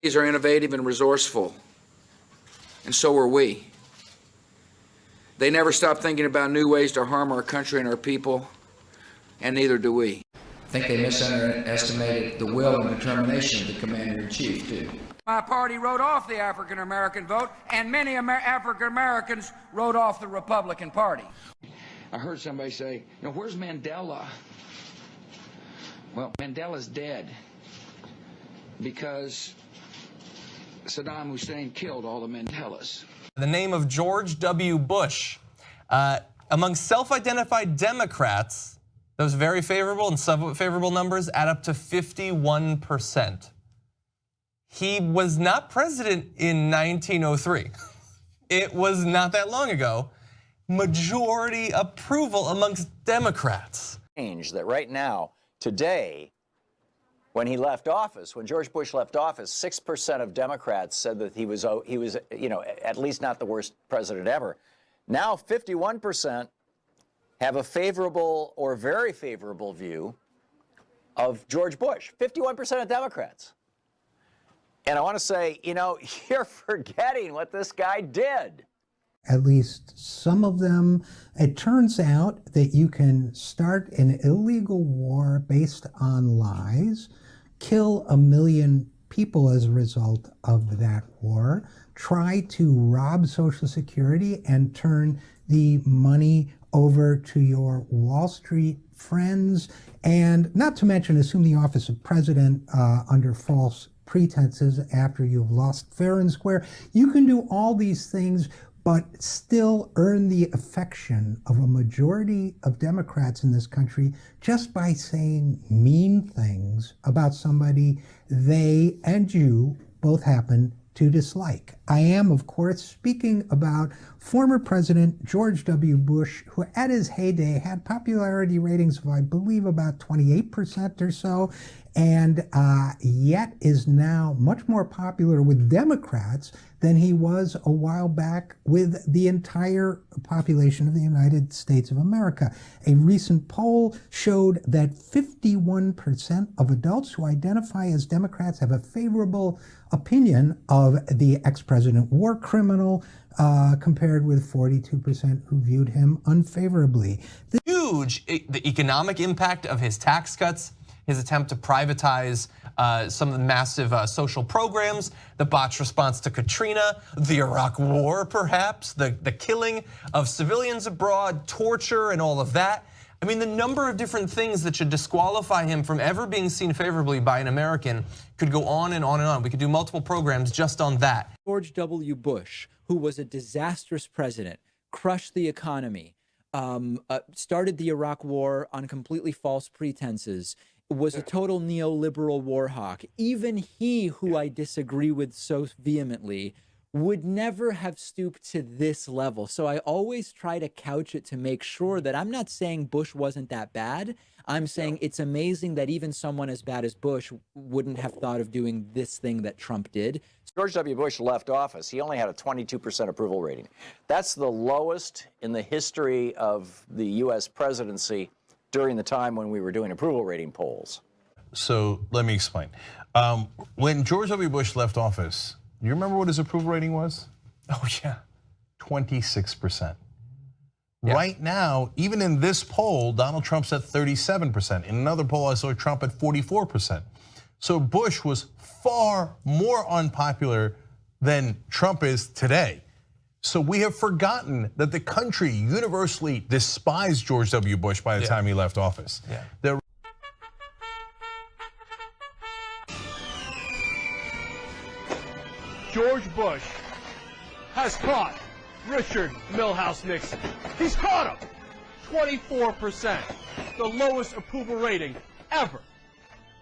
These are innovative and resourceful, and so are we. They never stop thinking about new ways to harm our country and our people, and neither do we. I think they misestimated the will and determination of the commander-in-chief, too. My party wrote off the African-American vote, and many African-Americans wrote off the Republican Party. I heard somebody say, where's Mandela? Well, Mandela's dead because Saddam Hussein killed all the Mandelas. The name of George W. Bush. Among self-identified Democrats, those very favorable and somewhat favorable numbers add up to 51%. He was not president in 1903. It was not that long ago. Majority approval amongst Democrats. That right now, today, when he left office, when George Bush left office, 6% of Democrats said that he was, at least not the worst president ever. Now 51% have a favorable or very favorable view of George Bush. 51% of Democrats. And I want to say, you're forgetting what this guy did. At least some of them, it turns out that you can start an illegal war based on lies, kill 1 million people as a result of that war, try to rob Social Security and turn the money over to your Wall Street friends, and not to mention assume the office of president under false pretenses after you've lost fair and square. You can do all these things but still earn the affection of a majority of Democrats in this country just by saying mean things about somebody they and you both happen to dislike. I am, of course, speaking about former President George W. Bush, who at his heyday had popularity ratings of, I believe, about 28% or so, and yet is now much more popular with Democrats than he was a while back with the entire population of the United States of America. A recent poll showed that 51% of adults who identify as Democrats have a favorable opinion of the ex-president war criminal, compared with 42% who viewed him unfavorably. Huge, the economic impact of his tax cuts, his attempt to privatize some of the massive social programs, the botched response to Katrina, the Iraq War perhaps, the killing of civilians abroad, torture and all of that. I mean, the number of different things that should disqualify him from ever being seen favorably by an American could go on and on and on. We could do multiple programs just on that. George W. Bush, who was a disastrous president, crushed the economy, started the Iraq War on completely false pretenses, was a total neoliberal war hawk. Even he, who I disagree with so vehemently, would never have stooped to this level. So I always try to couch it to make sure that I'm not saying Bush wasn't that bad. I'm saying it's amazing that even someone as bad as Bush wouldn't have thought of doing this thing that Trump did. George W. Bush left office. He only had a 22% approval rating. That's the lowest in the history of the US presidency during the time when we were doing approval rating polls. So let me explain. When George W. Bush left office, you remember what his approval rating was? Oh yeah, 26%. Yeah. Right now, even in this poll, Donald Trump's at 37%. In another poll, I saw Trump at 44%. So Bush was far more unpopular than Trump is today. So we have forgotten that the country universally despised George W. Bush by the time he left office. Yeah. George Bush has caught Richard Milhouse Nixon. He's caught him. 24%, the lowest approval rating ever.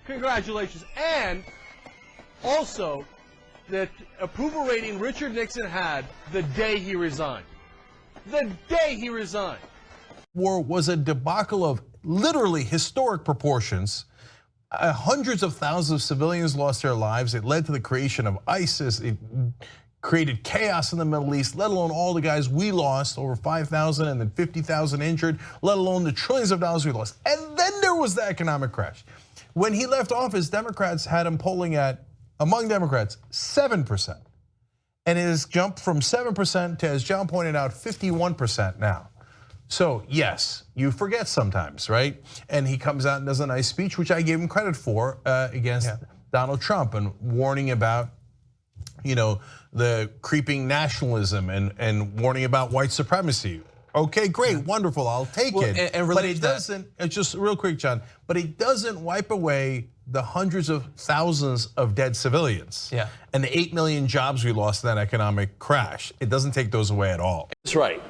Congratulations. And also, the approval rating Richard Nixon had the day he resigned. The day he resigned. War was a debacle of literally historic proportions. Hundreds of thousands of civilians lost their lives. It led to the creation of ISIS. It created chaos in the Middle East, let alone all the guys we lost, over 5,000 and then 50,000 injured, let alone the trillions of dollars we lost. And then there was the economic crash. When he left office, Democrats had him polling at among Democrats, 7%. And it has jumped from 7% to, as John pointed out, 51% now. So yes, you forget sometimes, right? And he comes out and does a nice speech, which I gave him credit for, against Donald Trump, and warning about, the creeping nationalism and warning about white supremacy. Okay, great, wonderful, I'll take it. But it doesn't, it's just real quick, John, but it doesn't wipe away the hundreds of thousands of dead civilians and the 8 million jobs we lost in that economic crash. It doesn't take those away at all. That's right.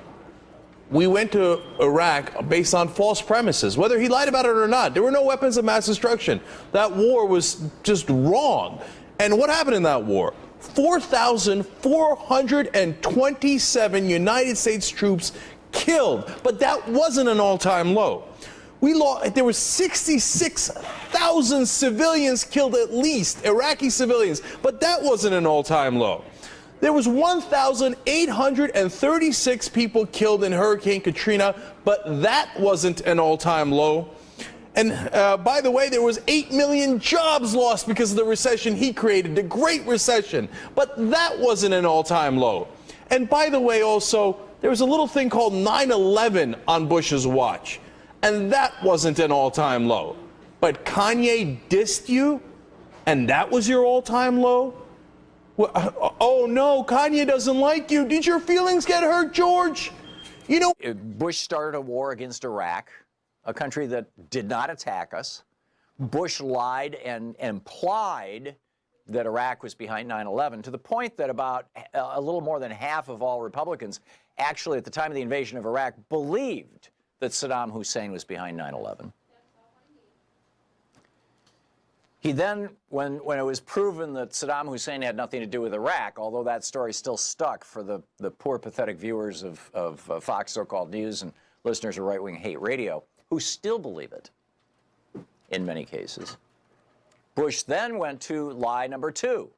We went to Iraq based on false premises, whether he lied about it or not. There were no weapons of mass destruction. That war was just wrong. And what happened in that war? 4,427 United States troops killed, but that wasn't an all-time low. There were 66,000 civilians killed, at least Iraqi civilians, but that wasn't an all-time low. There was 1,836 people killed in Hurricane Katrina, but that wasn't an all-time low. And by the way, there was 8 million jobs lost because of the recession he created, the Great Recession, but that wasn't an all-time low. And by the way, also, there was a little thing called 9/11 on Bush's watch, and that wasn't an all-time low. But Kanye dissed you, and that was your all-time low? Well, oh no, Kanye doesn't like you. Did your feelings get hurt, George? Bush started a war against Iraq, a country that did not attack us. Bush lied and implied that Iraq was behind 9/11, to the point that about a little more than half of all Republicans actually, at the time of the invasion of Iraq, believed that Saddam Hussein was behind 9/11. He then, when it was proven that Saddam Hussein had nothing to do with Iraq, although that story still stuck for the poor, pathetic viewers of Fox so-called news and listeners of right-wing hate radio, who still believe it in many cases, Bush then went to lie number 2,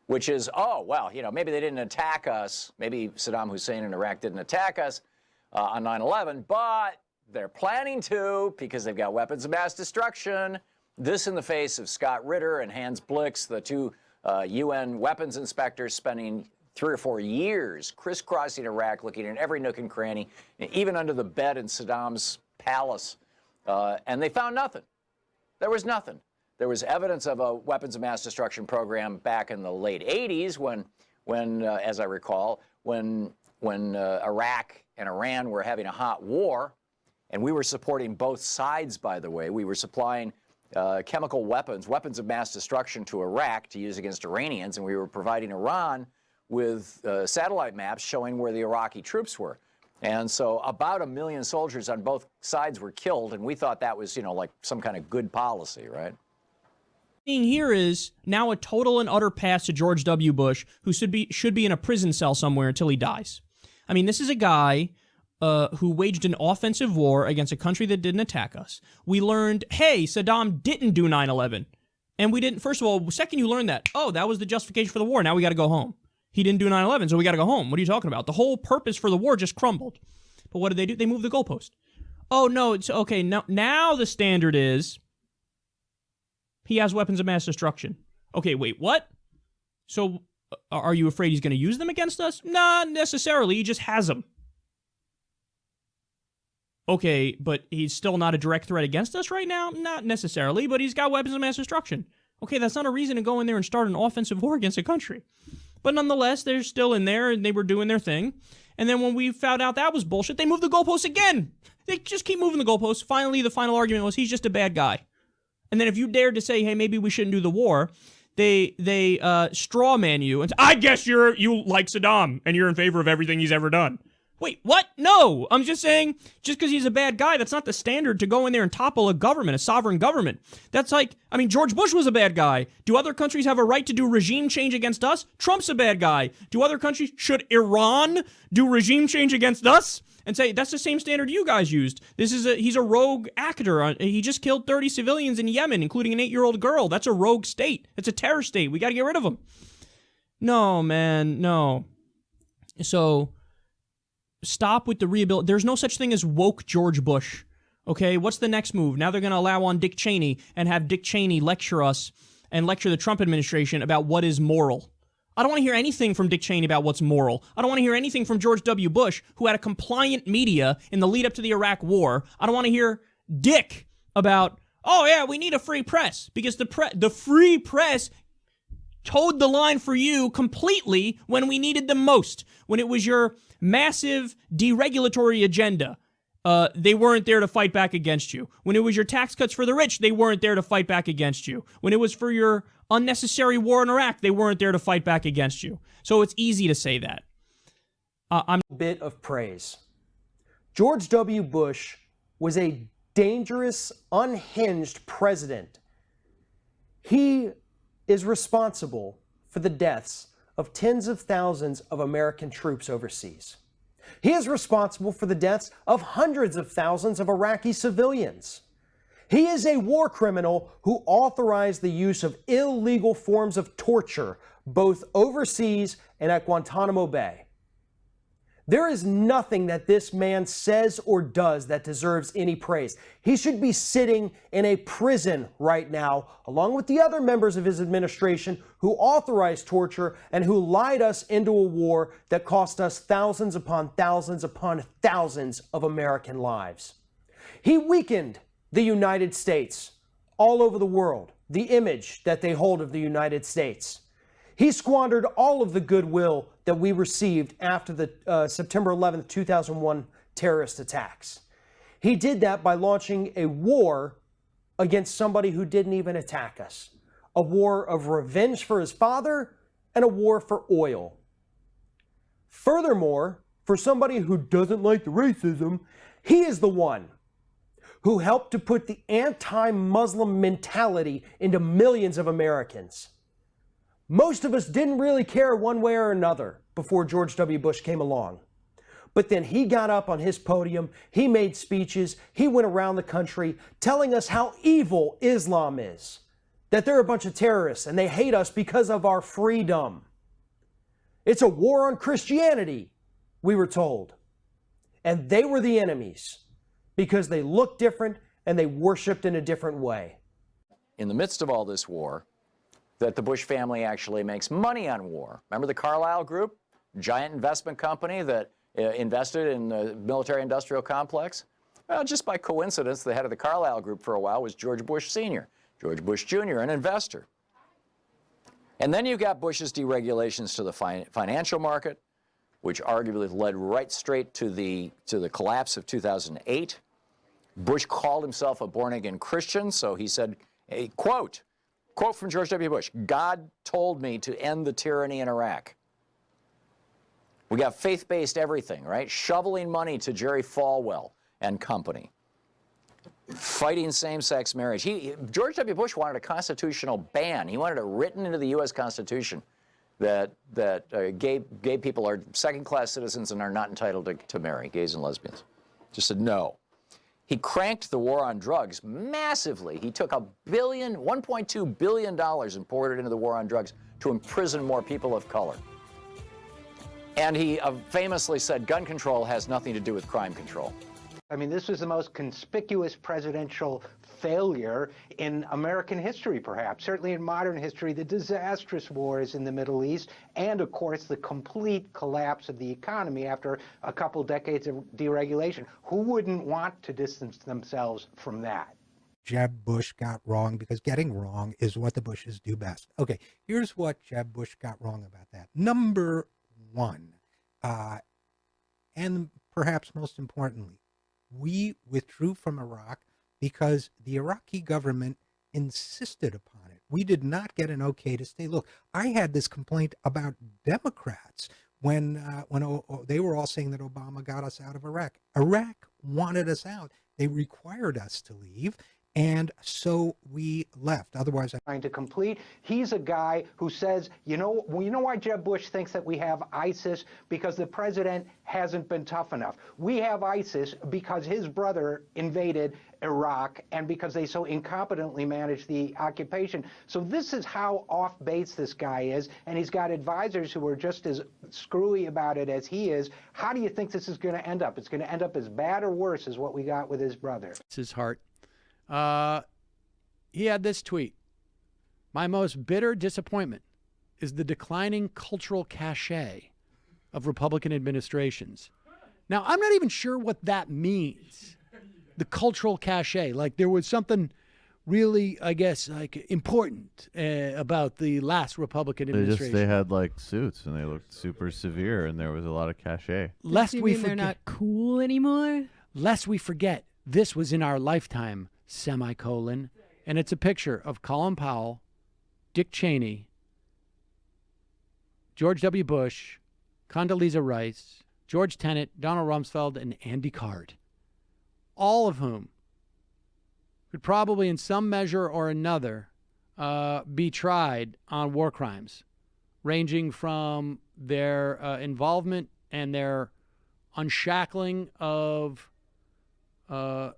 which is, oh, well, maybe they didn't attack us. Maybe Saddam Hussein and Iraq didn't attack us on 9/11, but they're planning to because they've got weapons of mass destruction. This in the face of Scott Ritter and Hans Blix, the 2 UN weapons inspectors spending 3 or 4 years crisscrossing Iraq, looking in every nook and cranny, even under the bed in Saddam's palace, and they found nothing. There was nothing. There was evidence of a weapons of mass destruction program back in the late 80s when as I recall, when Iraq and Iran were having a hot war, and we were supporting both sides, by the way. We were supplying chemical weapons of mass destruction to Iraq to use against Iranians, and we were providing Iran with satellite maps showing where the Iraqi troops were. And so about 1 million soldiers on both sides were killed, and we thought that was, like some kind of good policy, right? Here is now a total and utter pass to George W. Bush, who should be in a prison cell somewhere until he dies. I mean, this is a guy who waged an offensive war against a country that didn't attack us. We learned, hey, Saddam didn't do 9/11. And we didn't, first of all, second you learned that, oh, that was the justification for the war, now we got to go home. He didn't do 9/11, so we got to go home. What are you talking about? The whole purpose for the war just crumbled. But what did they do? They moved the goalpost. Oh, no, it's okay, now the standard is he has weapons of mass destruction. Okay, wait, what? So are you afraid he's going to use them against us? Not necessarily, he just has them. Okay, but he's still not a direct threat against us right now? Not necessarily, but he's got weapons of mass destruction. Okay, that's not a reason to go in there and start an offensive war against a country. But nonetheless, they're still in there, and they were doing their thing. And then when we found out that was bullshit, they moved the goalposts again. They just keep moving the goalposts. Finally, the final argument was he's just a bad guy. And then if you dared to say, hey, maybe we shouldn't do the war, they straw man you and say, I guess you like Saddam and you're in favor of everything he's ever done. Wait, what? No, I'm just saying, just because he's a bad guy, that's not the standard to go in there and topple a government, a sovereign government. That's like, I mean, George Bush was a bad guy. Do other countries have a right to do regime change against us? Trump's a bad guy. Do other countries, should Iran do regime change against us? And say, that's the same standard you guys used. He's a rogue actor. He just killed 30 civilians in Yemen, including an 8-year-old girl. That's a rogue state. It's a terror state. We got to get rid of him. No, man, no. So stop with the rehabilitation. There's no such thing as woke George Bush. Okay, what's the next move? Now they're going to allow on Dick Cheney and have Dick Cheney lecture us and lecture the Trump administration about what is moral. I don't want to hear anything from Dick Cheney about what's moral. I don't want to hear anything from George W. Bush, who had a compliant media in the lead up to the Iraq War. I don't want to hear Dick about, oh yeah, we need a free press, because the free press towed the line for you completely when we needed them most. When it was your massive deregulatory agenda, they weren't there to fight back against you. When it was your tax cuts for the rich, they weren't there to fight back against you. When it was for your unnecessary war in Iraq, they weren't there to fight back against you. So it's easy to say that. I'm bit of praise. George W. Bush was a dangerous, unhinged president. He is responsible for the deaths of tens of thousands of American troops overseas. He is responsible for the deaths of hundreds of thousands of Iraqi civilians. He is a war criminal who authorized the use of illegal forms of torture, both overseas and at Guantanamo Bay. There is nothing that this man says or does that deserves any praise. He should be sitting in a prison right now, along with the other members of his administration who authorized torture and who lied us into a war that cost us thousands upon thousands upon thousands of American lives. He weakened the United States all over the world, the image that they hold of the United States. He squandered all of the goodwill that we received after the September 11th, 2001 terrorist attacks. He did that by launching a war against somebody who didn't even attack us. A war of revenge for his father and a war for oil. Furthermore, for somebody who doesn't like the racism, he is the one who helped to put the anti-Muslim mentality into millions of Americans. Most of us didn't really care one way or another before George W. Bush came along. But then he got up on his podium, he made speeches, he went around the country telling us how evil Islam is, that they're a bunch of terrorists and they hate us because of our freedom. It's a war on Christianity, we were told. And they were the enemies because they looked different and they worshiped in a different way. In the midst of all this war, that the Bush family actually makes money on war. Remember the Carlyle Group, giant investment company that invested in the military-industrial complex? Well, just by coincidence, the head of the Carlyle Group for a while was George Bush Sr., George Bush Jr., an investor. And then you've got Bush's deregulations to the financial market, which arguably led right straight to the collapse of 2008. Bush called himself a born-again Christian, so he said, a quote from George W. Bush, "God told me to end the tyranny in Iraq." We got faith-based everything, right? Shoveling money to Jerry Falwell and company. Fighting same-sex marriage. George W. Bush wanted a constitutional ban. He wanted it written into the U.S. Constitution that gay people are second-class citizens and are not entitled to marry, gays and lesbians. Just said no. He cranked the war on drugs massively. He took $1.2 billion and poured it into the war on drugs to imprison more people of color. And he famously said gun control has nothing to do with crime control. I mean, this was the most conspicuous presidential failure in American history, perhaps, certainly in modern history, the disastrous wars in the Middle East, and of course, the complete collapse of the economy after a couple decades of deregulation. Who wouldn't want to distance themselves from that? Jeb Bush got wrong, because getting wrong is what the Bushes do best. Okay, here's what Jeb Bush got wrong about that. Number one, and perhaps most importantly, we withdrew from Iraq because the Iraqi government insisted upon it. We did not get an okay to stay. Look, I had this complaint about Democrats when they were all saying that Obama got us out of Iraq. Iraq wanted us out. They required us to leave. And so we left. Otherwise, trying to complete. He's a guy who says, you know why Jeb Bush thinks that we have ISIS? Because the president hasn't been tough enough. We have ISIS because his brother invaded Iraq and because they so incompetently managed the occupation. So this is how off base this guy is, and he's got advisors who are just as screwy about it as he is. How do you think this is going to end up? It's going to end up as bad or worse as what we got with his brother. It's his heart. He had this tweet. My most bitter disappointment is the declining cultural cachet of Republican administrations. Now, I'm not even sure what that means, the cultural cachet. Like there was something really, I guess, like important about the last Republican administration. They had like suits and they looked super severe and there was a lot of cachet. Lest we forget, they're not cool anymore? Lest we forget, this was in our lifetime, semicolon. And it's a picture of Colin Powell, Dick Cheney, George W. Bush, Condoleezza Rice, George Tenet, Donald Rumsfeld, and Andy Card. All of whom could probably in some measure or another be tried on war crimes, ranging from their involvement and their unshackling of the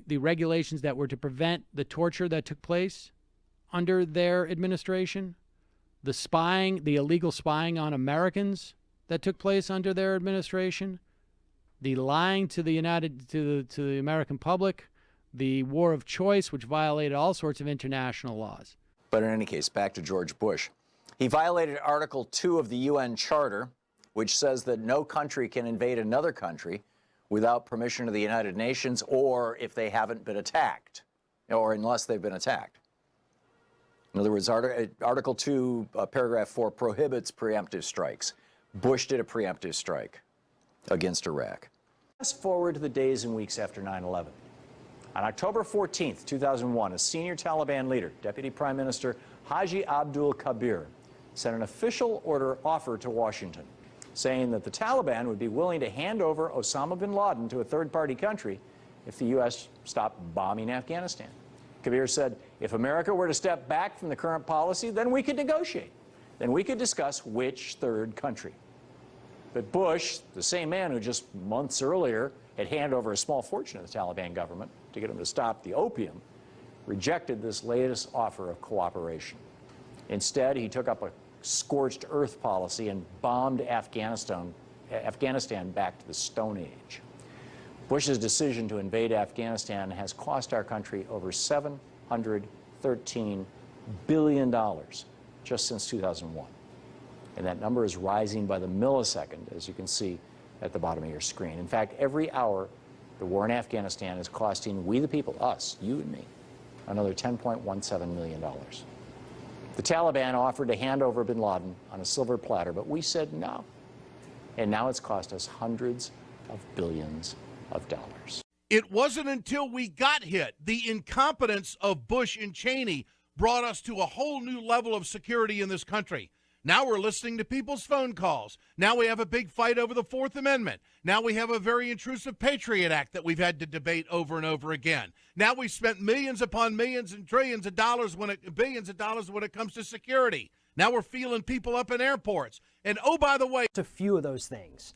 regulations that were to prevent the torture that took place under their administration, the spying, the illegal spying on Americans that took place under their administration, the lying to the American public, the war of choice, which violated all sorts of international laws. But in any case, back to George Bush. He violated Article 2 of the UN Charter, which says that no country can invade another country without permission of the United Nations or if they haven't been attacked, or unless they've been attacked. In other words, Article 2, Paragraph 4 prohibits preemptive strikes. Bush did a preemptive strike against Iraq. Fast forward to the days and weeks after 9/11. On October 14th, 2001, a senior Taliban leader, Deputy Prime Minister Haji Abdul Kabir, sent an official offer to Washington, saying that the Taliban would be willing to hand over Osama bin Laden to a third-party country if the U.S. stopped bombing Afghanistan. Kabir said, if America were to step back from the current policy, then we could negotiate. Then we could discuss which third country. But Bush, the same man who just months earlier had handed over a small fortune to the Taliban government to get them to stop the opium, rejected this latest offer of cooperation. Instead, he took up a scorched earth policy and bombed Afghanistan back to the Stone Age. Bush's decision to invade Afghanistan has cost our country over $713 billion just since 2001. And that number is rising by the millisecond, as you can see at the bottom of your screen. In fact, every hour, the war in Afghanistan is costing we the people, us, you and me, another $10.17 million. The Taliban offered to hand over bin Laden on a silver platter, but we said no. And now it's cost us hundreds of billions of dollars. It wasn't until we got hit, the incompetence of Bush and Cheney brought us to a whole new level of security in this country. Now we're listening to people's phone calls. Now we have a big fight over the Fourth Amendment. Now we have a very intrusive Patriot Act that we've had to debate over and over again. Now we've spent millions upon millions and billions of dollars when it comes to security. Now we're feeling people up in airports. And oh, by the way, a few of those things.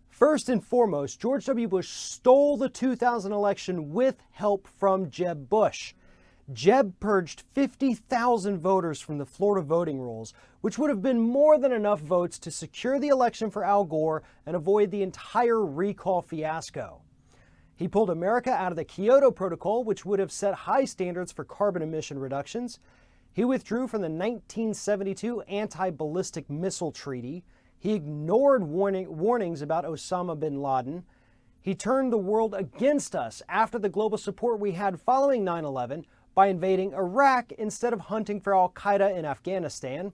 First and foremost, George W. Bush stole the 2000 election with help from Jeb Bush. Jeb purged 50,000 voters from the Florida voting rolls, which would have been more than enough votes to secure the election for Al Gore and avoid the entire recall fiasco. He pulled America out of the Kyoto Protocol, which would have set high standards for carbon emission reductions. He withdrew from the 1972 Anti-Ballistic Missile Treaty. He ignored warnings about Osama bin Laden. He turned the world against us after the global support we had following 9/11 by invading Iraq instead of hunting for al-Qaeda in Afghanistan.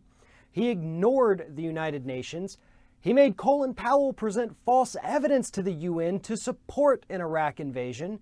He ignored the United Nations. He made Colin Powell present false evidence to the UN to support an Iraq invasion.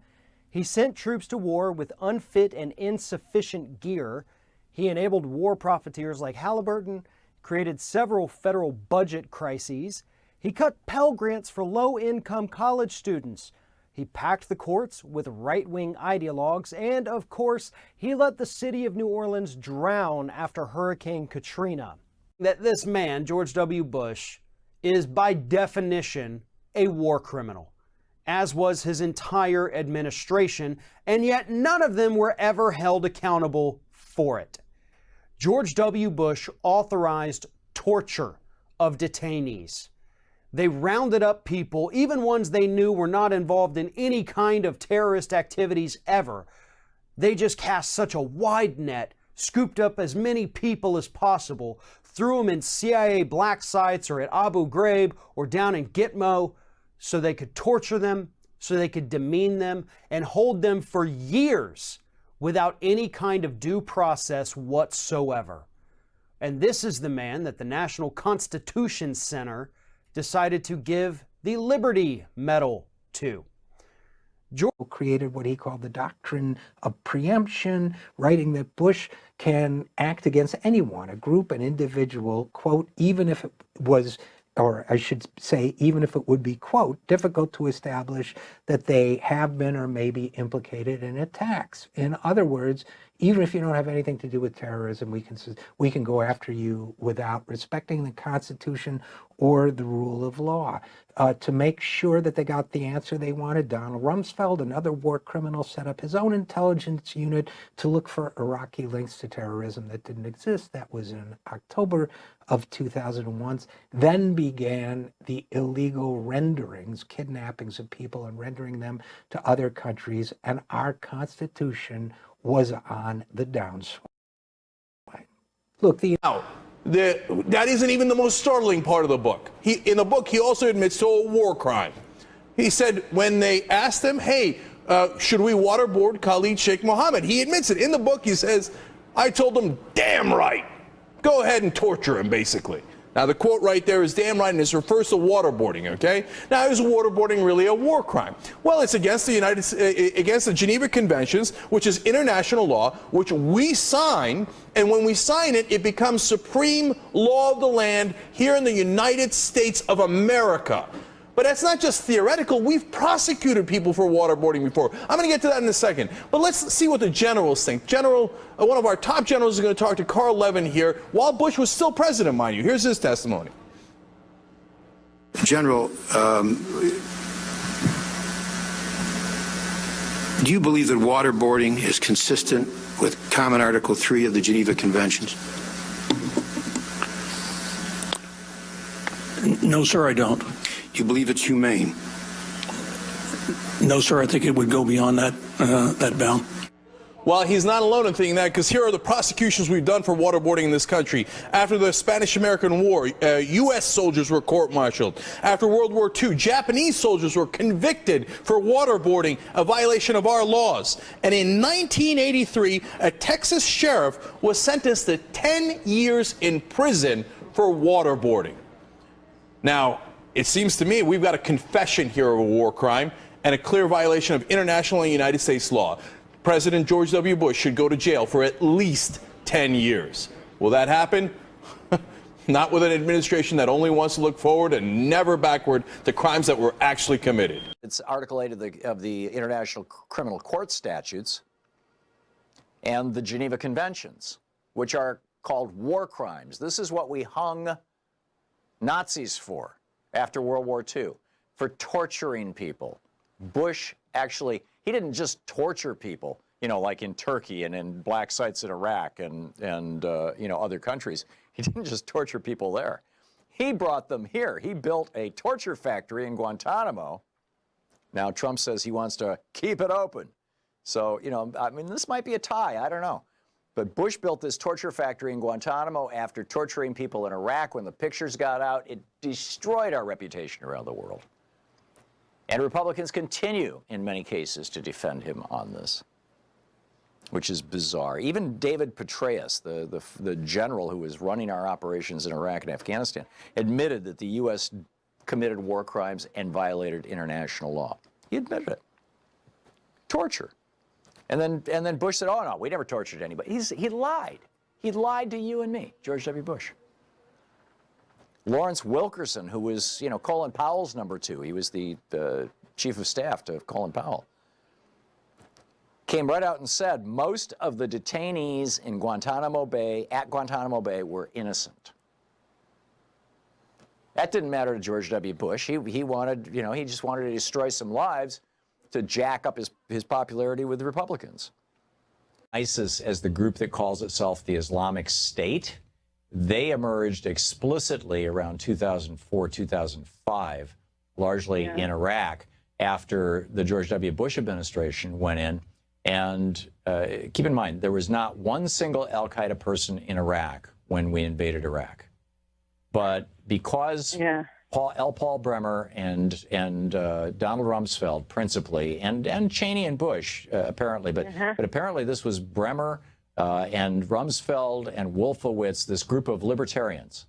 He sent troops to war with unfit and insufficient gear. He enabled war profiteers like Halliburton, created several federal budget crises. He cut Pell Grants for low-income college students. He packed the courts with right-wing ideologues, and of course, he let the city of New Orleans drown after Hurricane Katrina. That this man, George W. Bush, is by definition a war criminal, as was his entire administration, and yet none of them were ever held accountable for it. George W. Bush authorized torture of detainees. They rounded up people, even ones they knew were not involved in any kind of terrorist activities ever. They just cast such a wide net scooped up as many people as possible, threw them in CIA black sites or at Abu Ghraib or down in Gitmo so they could torture them, so they could demean them and hold them for years without any kind of due process whatsoever. And this is the man that the National Constitution Center decided to give the Liberty Medal to. George created what he called the doctrine of preemption, writing that Bush can act against anyone, a group, an individual, quote, even if it was, or I should say, even if it would be, quote, difficult to establish that they have been or may be implicated in attacks. In other words, even if you don't have anything to do with terrorism, we can go after you without respecting the Constitution or the rule of law. To make sure that they got the answer they wanted, Donald Rumsfeld, another war criminal, set up his own intelligence unit to look for Iraqi links to terrorism that didn't exist. That was in October of 2001. Then began the illegal renderings, kidnappings of people and rendering them to other countries, and our Constitution was on the downswing. Look, that isn't even the most startling part of the book. In the book, he also admits to a war crime. He said when they asked him, hey, should we waterboard Khalid Sheikh Mohammed? He admits it. In the book, he says, I told them, damn right. Go ahead and torture him, basically. Now, the quote right there is damn right, and it refers to waterboarding, okay? Now, is waterboarding really a war crime? Well, it's against the Geneva Conventions, which is international law, which we sign, and when we sign it, it becomes supreme law of the land here in the United States of America. But that's not just theoretical. We've prosecuted people for waterboarding before. I'm going to get to that in a second. But let's see what the generals think. One of our top generals is going to talk to Carl Levin here while Bush was still president, mind you. Here's his testimony. General, do you believe that waterboarding is consistent with Common Article 3 of the Geneva Conventions? No, sir, I don't. Do you believe it's humane? No, sir, I think it would go beyond that bound. Well, he's not alone in thinking that, because here are the prosecutions we've done for waterboarding in this country. After the Spanish-American War, U.S. soldiers were court-martialed. After World War II, Japanese soldiers were convicted for waterboarding, a violation of our laws. And in 1983, a Texas sheriff was sentenced to 10 years in prison for waterboarding. Now, it seems to me we've got a confession here of a war crime and a clear violation of international and United States law. President George W. Bush should go to jail for at least 10 years. Will that happen? Not with an administration that only wants to look forward and never backward to crimes that were actually committed. It's Article 8 of the International Criminal Court statutes and the Geneva Conventions, which are called war crimes. This is what we hung Nazis for after World War II, for torturing people. Bush actually, he didn't just torture people, you know, like in Turkey and in black sites in Iraq and you know, other countries. He didn't just torture people there. He brought them here. He built a torture factory in Guantanamo. Now Trump says he wants to keep it open. So, you know, I mean, this might be a tie, I don't know. But Bush built this torture factory in Guantanamo after torturing people in Iraq. When the pictures got out, it destroyed our reputation around the world. And Republicans continue, in many cases, to defend him on this, which is bizarre. Even David Petraeus, the general who was running our operations in Iraq and Afghanistan, admitted that the U.S. committed war crimes and violated international law. He admitted it. Torture. And then Bush said, oh, no, we never tortured anybody. He lied. He lied to you and me, George W. Bush. Lawrence Wilkerson, who was, you know, Colin Powell's number 2. He was the chief of staff to Colin Powell. Came right out and said most of the detainees in Guantanamo Bay, at Guantanamo Bay, were innocent. That didn't matter to George W. Bush. He wanted, you know, he just wanted to destroy some lives to jack up his popularity with the Republicans. ISIS, as the group that calls itself the Islamic State, they emerged explicitly around 2004, 2005, largely in Iraq, after the George W. Bush administration went in And keep in mind, there was not one single Al-Qaeda person in Iraq when we invaded Iraq. But because Paul Bremer and Donald Rumsfeld principally, and Cheney and Bush apparently, but apparently this was Bremer and Rumsfeld and Wolfowitz, this group of libertarians,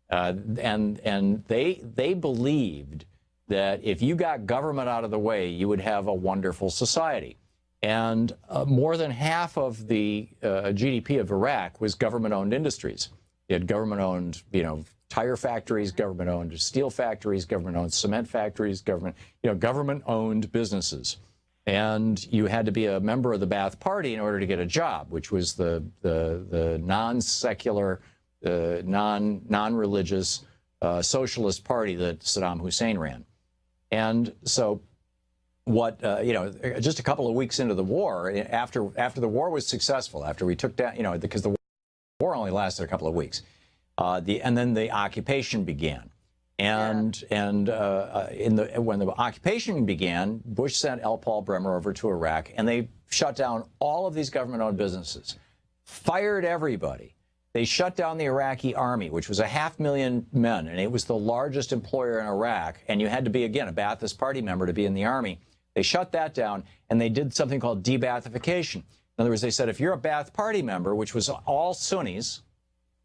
and they believed that if you got government out of the way, you would have a wonderful society. And more than half of the GDP of Iraq was government-owned industries. You had government-owned, tire factories, government-owned steel factories, government-owned cement factories, government-owned businesses. And you had to be a member of the Ba'ath Party in order to get a job, which was the non-secular, non-religious socialist party that Saddam Hussein ran. And so just a couple of weeks into the war, after the war was successful, after we took down, because the war only lasted a couple of weeks, and then the occupation began. And when the occupation began, Bush sent L. Paul Bremer over to Iraq, and they shut down all of these government-owned businesses, fired everybody. They shut down the Iraqi army, which was 500,000 men, and it was the largest employer in Iraq. And you had to be, again, a Ba'athist Party member to be in the army. They shut that down, and they did something called de-Ba'athification. In other words, they said if you're a Ba'ath Party member, which was all Sunnis,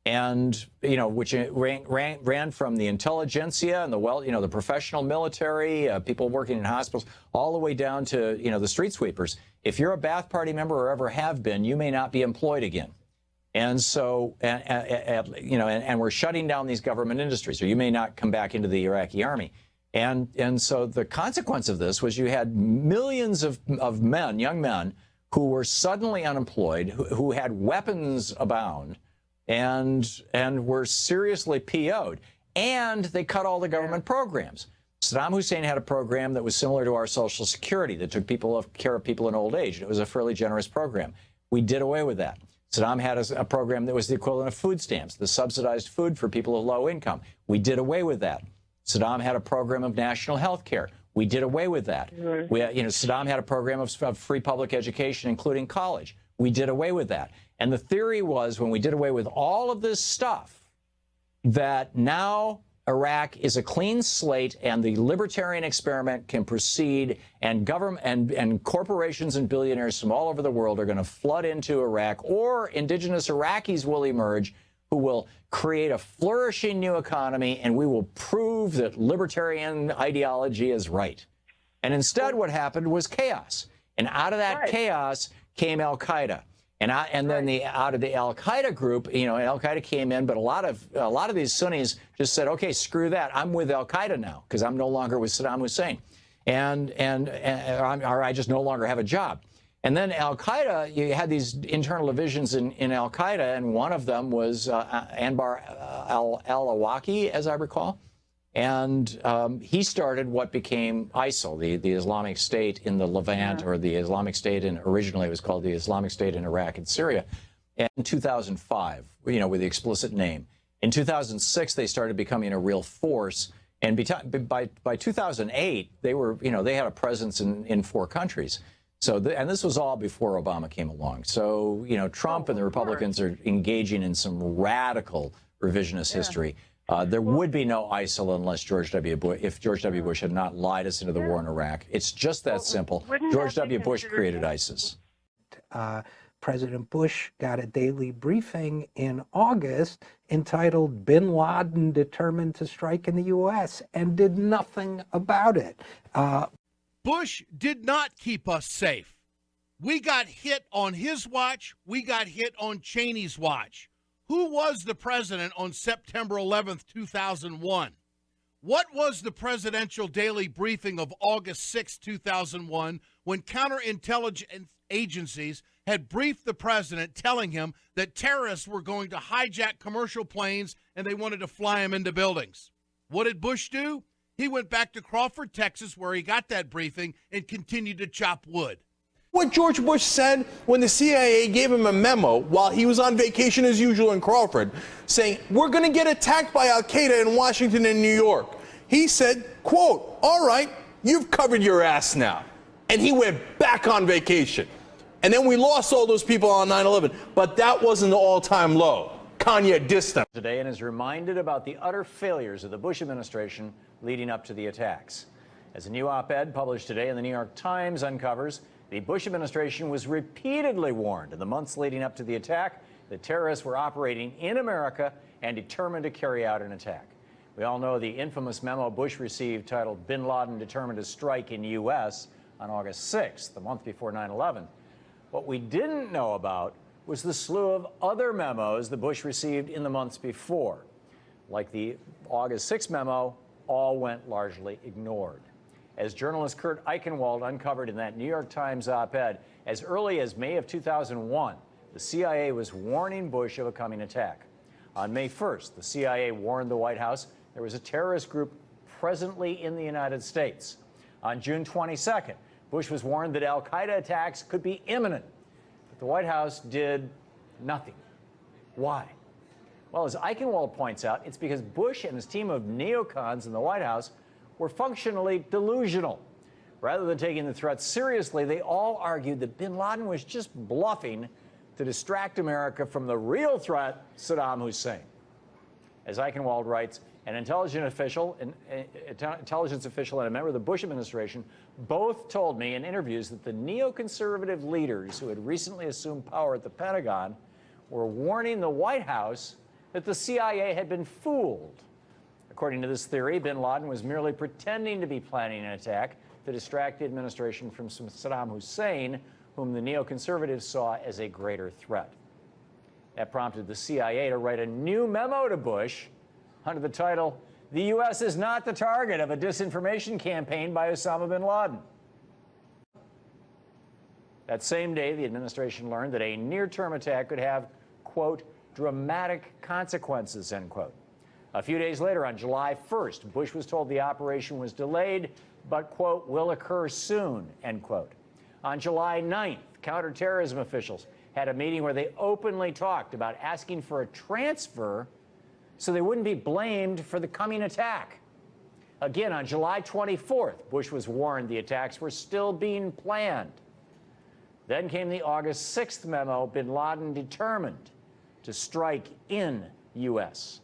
and which ran from the intelligentsia and the professional military, people working in hospitals, all the way down to the street sweepers. If you're a Ba'ath Party member or ever have been, you may not be employed again. And so, and we're shutting down these government industries, or you may not come back into the Iraqi army. And so the consequence of this was you had millions of men, young men, who were suddenly unemployed, who had weapons abound, and were seriously PO'd. And they cut all the government programs. Saddam Hussein had a program that was similar to our Social Security that took care of people in old age. It was a fairly generous program. We did away with that. Saddam had a program that was the equivalent of food stamps, the subsidized food for people of low income. We did away with that. Saddam had a program of national health care. We did away with that. Saddam had a program of free public education, including college. We did away with that. And the theory was, when we did away with all of this stuff, that now Iraq is a clean slate and the libertarian experiment can proceed, and government and corporations and billionaires from all over the world are going to flood into Iraq, or indigenous Iraqis will emerge who will create a flourishing new economy, and we will prove that libertarian ideology is right. And instead what happened was chaos. And out of that chaos came Al-Qaeda. And then out of the Al-Qaeda group, Al-Qaeda came in, but a lot of these Sunnis just said, okay, screw that. I'm with Al-Qaeda now because I'm no longer with Saddam Hussein, or I just no longer have a job. And then Al-Qaeda, you had these internal divisions in Al-Qaeda, and one of them was Anbar al-Awlaki, as I recall. And he started what became ISIL, the Islamic State in the Levant, or the Islamic State originally it was called the Islamic State in Iraq and Syria, in 2005, with the explicit name. In 2006, they started becoming a real force. And by 2008, they were, they had a presence in 4 countries. So, and this was all before Obama came along. So, Trump and the Republicans are engaging in some radical revisionist history. There would be no ISIL unless if George W. Bush had not lied us into the war in Iraq. It's just that simple. George W. Bush created ISIS. President Bush got a daily briefing in August entitled "Bin Laden Determined to Strike in the U.S." and did nothing about it. Bush did not keep us safe. We got hit on his watch. We got hit on Cheney's watch. Who was the president on September 11th, 2001? What was the presidential daily briefing of August 6, 2001, when counterintelligence agencies had briefed the president telling him that terrorists were going to hijack commercial planes and they wanted to fly them into buildings? What did Bush do? He went back to Crawford, Texas, where he got that briefing and continued to chop wood. What George Bush said when the CIA gave him a memo while he was on vacation as usual in Crawford, saying, we're going to get attacked by Al-Qaeda in Washington and New York. He said, quote, all right, you've covered your ass now. And he went back on vacation. And then we lost all those people on 9/11. But that wasn't the all-time low. Kanye dissed them today and is reminded about the utter failures of the Bush administration leading up to the attacks. As a new op-ed published today in the New York Times uncovers, the Bush administration was repeatedly warned in the months leading up to the attack that terrorists were operating in America and determined to carry out an attack. We all know the infamous memo Bush received titled "Bin Laden Determined to Strike in U.S." on August 6th, the month before 9/11. What we didn't know about was the slew of other memos the Bush received in the months before. Like the August 6th memo, all went largely ignored. As journalist Kurt Eichenwald uncovered in that New York Times op-ed, as early as May of 2001, the CIA was warning Bush of a coming attack. On May 1st, the CIA warned the White House there was a terrorist group presently in the United States. On June 22nd, Bush was warned that al-Qaeda attacks could be imminent. But the White House did nothing. Why? Well, as Eichenwald points out, it's because Bush and his team of neocons in the White House were functionally delusional. Rather than taking the threat seriously, they all argued that bin Laden was just bluffing to distract America from the real threat, Saddam Hussein. As Eichenwald writes, an intelligence official and a member of the Bush administration both told me in interviews that the neoconservative leaders who had recently assumed power at the Pentagon were warning the White House that the CIA had been fooled. According to this theory, bin Laden was merely pretending to be planning an attack to distract the administration from Saddam Hussein, whom the neoconservatives saw as a greater threat. That prompted the CIA to write a new memo to Bush under the title, "The U.S. is not the target of a disinformation campaign by Osama bin Laden." That same day, the administration learned that a near-term attack could have, quote, dramatic consequences, end quote. A few days later, on July 1st, Bush was told the operation was delayed, but, quote, will occur soon, end quote. On July 9th, counterterrorism officials had a meeting where they openly talked about asking for a transfer so they wouldn't be blamed for the coming attack. Again, on July 24th, Bush was warned the attacks were still being planned. Then came the August 6th memo, bin Laden determined to strike in U.S.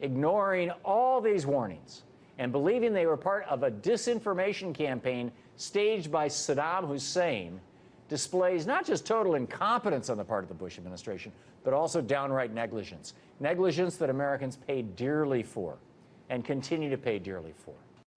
Ignoring all these warnings and believing they were part of a disinformation campaign staged by Saddam Hussein displays not just total incompetence on the part of the Bush administration, but also downright negligence. Negligence that Americans paid dearly for and continue to pay dearly for.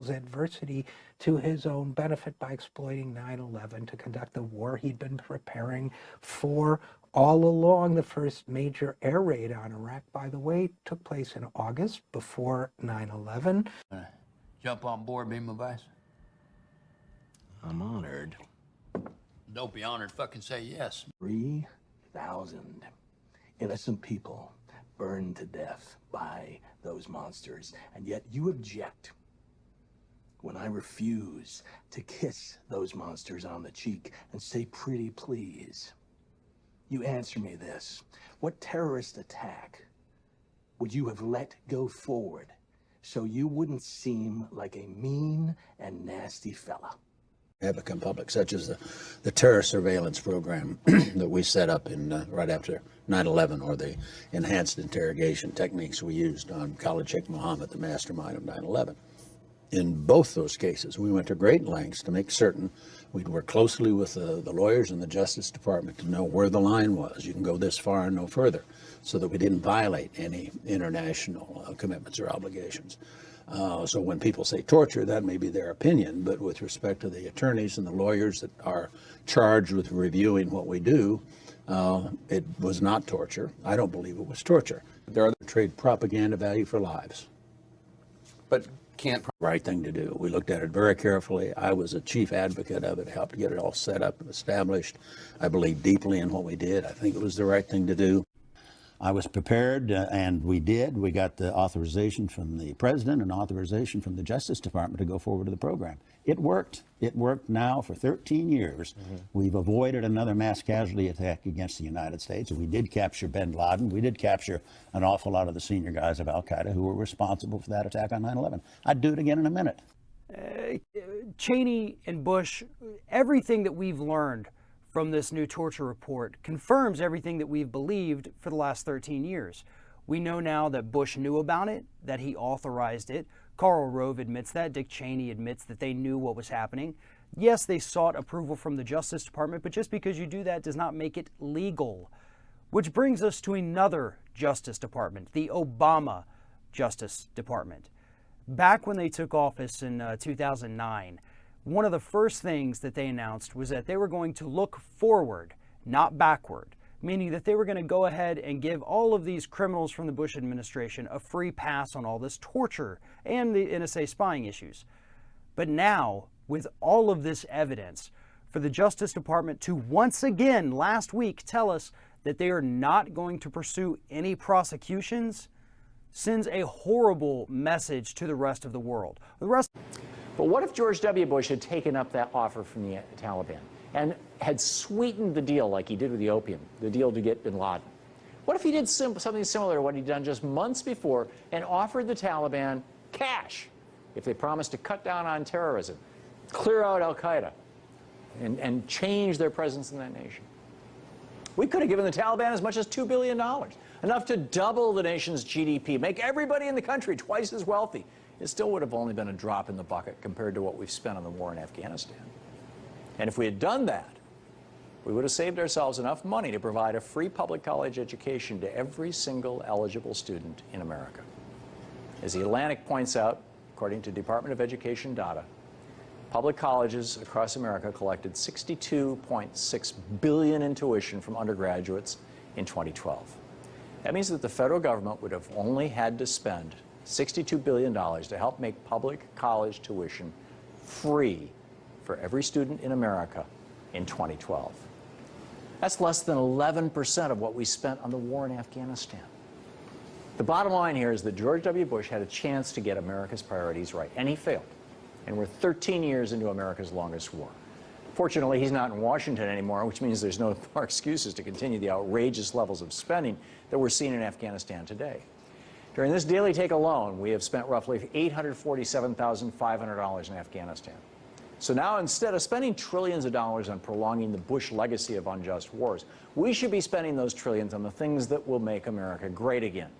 Adversity to his own benefit by exploiting 9/11 to conduct the war he'd been preparing for all along. The first major air raid on Iraq, by the way, took place in August before 9/11. Jump on board, be my vice. I'm honored. Don't be honored, fucking say yes. 3,000 innocent people burned to death by those monsters, and yet you object when I refuse to kiss those monsters on the cheek and say pretty please. You answer me this: what terrorist attack would you have let go forward so you wouldn't seem like a mean and nasty fella? Have become public, such as the terror surveillance program that we set up in right after 9/11, or the enhanced interrogation techniques we used on Khalid Sheikh Mohammed, the mastermind of 9/11. In both those cases, we went to great lengths to make certain we'd work closely with the lawyers in the Justice Department to know where the line was. You can go this far and no further, so that we didn't violate any international commitments or obligations. So when people say torture, that may be their opinion, but with respect to the attorneys and the lawyers that are charged with reviewing what we do, it was not torture. I don't believe it was torture. There are trade propaganda value for lives. But can't right thing to do. We looked at it very carefully. I was a chief advocate of it, helped get it all set up and established. I believe deeply in what we did. I think it was the right thing to do. I was prepared, and we did. We got the authorization from the president and authorization from the Justice Department to go forward to the program. It worked. It worked now for 13 years. We've avoided another mass casualty attack against the United States. We did capture bin Laden. We did capture an awful lot of the senior guys of al-Qaeda who were responsible for that attack on 9/11. I'd do it again in a minute. Cheney and Bush, everything that we've learned from this new torture report confirms everything that we've believed for the last 13 years. We know now that Bush knew about it, that he authorized it. Karl Rove admits that. Dick Cheney admits that they knew what was happening. Yes, they sought approval from the Justice Department, but just because you do that does not make it legal. Which brings us to another Justice Department, the Obama Justice Department. Back when they took office in 2009, one of the first things that they announced was that they were going to look forward, not backward, meaning that they were going to go ahead and give all of these criminals from the Bush administration a free pass on all this torture and the NSA spying issues. But now, with all of this evidence, for the Justice Department to once again last week tell us that they are not going to pursue any prosecutions sends a horrible message to the rest of the world. But what if George W. Bush had taken up that offer from the Taliban and had sweetened the deal like he did with the opium, the deal to get bin Laden? What if he did something similar to what he'd done just months before and offered the Taliban cash if they promised to cut down on terrorism, clear out al-Qaeda, and change their presence in that nation? We could have given the Taliban as much as $2 billion, enough to double the nation's GDP, make everybody in the country twice as wealthy. It still would have only been a drop in the bucket compared to what we've spent on the war in Afghanistan. And if we had done that, we would have saved ourselves enough money to provide a free public college education to every single eligible student in America. As The Atlantic points out, according to Department of Education data, public colleges across America collected $62.6 billion in tuition from undergraduates in 2012. That means that the federal government would have only had to spend $62 billion to help make public college tuition free for every student in America in 2012. That's less than 11% of what we spent on the war in Afghanistan. The bottom line here is that George W. Bush had a chance to get America's priorities right, and he failed. And we're 13 years into America's longest war. Fortunately, he's not in Washington anymore, which means there's no more excuses to continue the outrageous levels of spending that we're seeing in Afghanistan today. During this daily take alone, we have spent roughly $847,500 in Afghanistan. So now, instead of spending trillions of dollars on prolonging the Bush legacy of unjust wars, we should be spending those trillions on the things that will make America great again.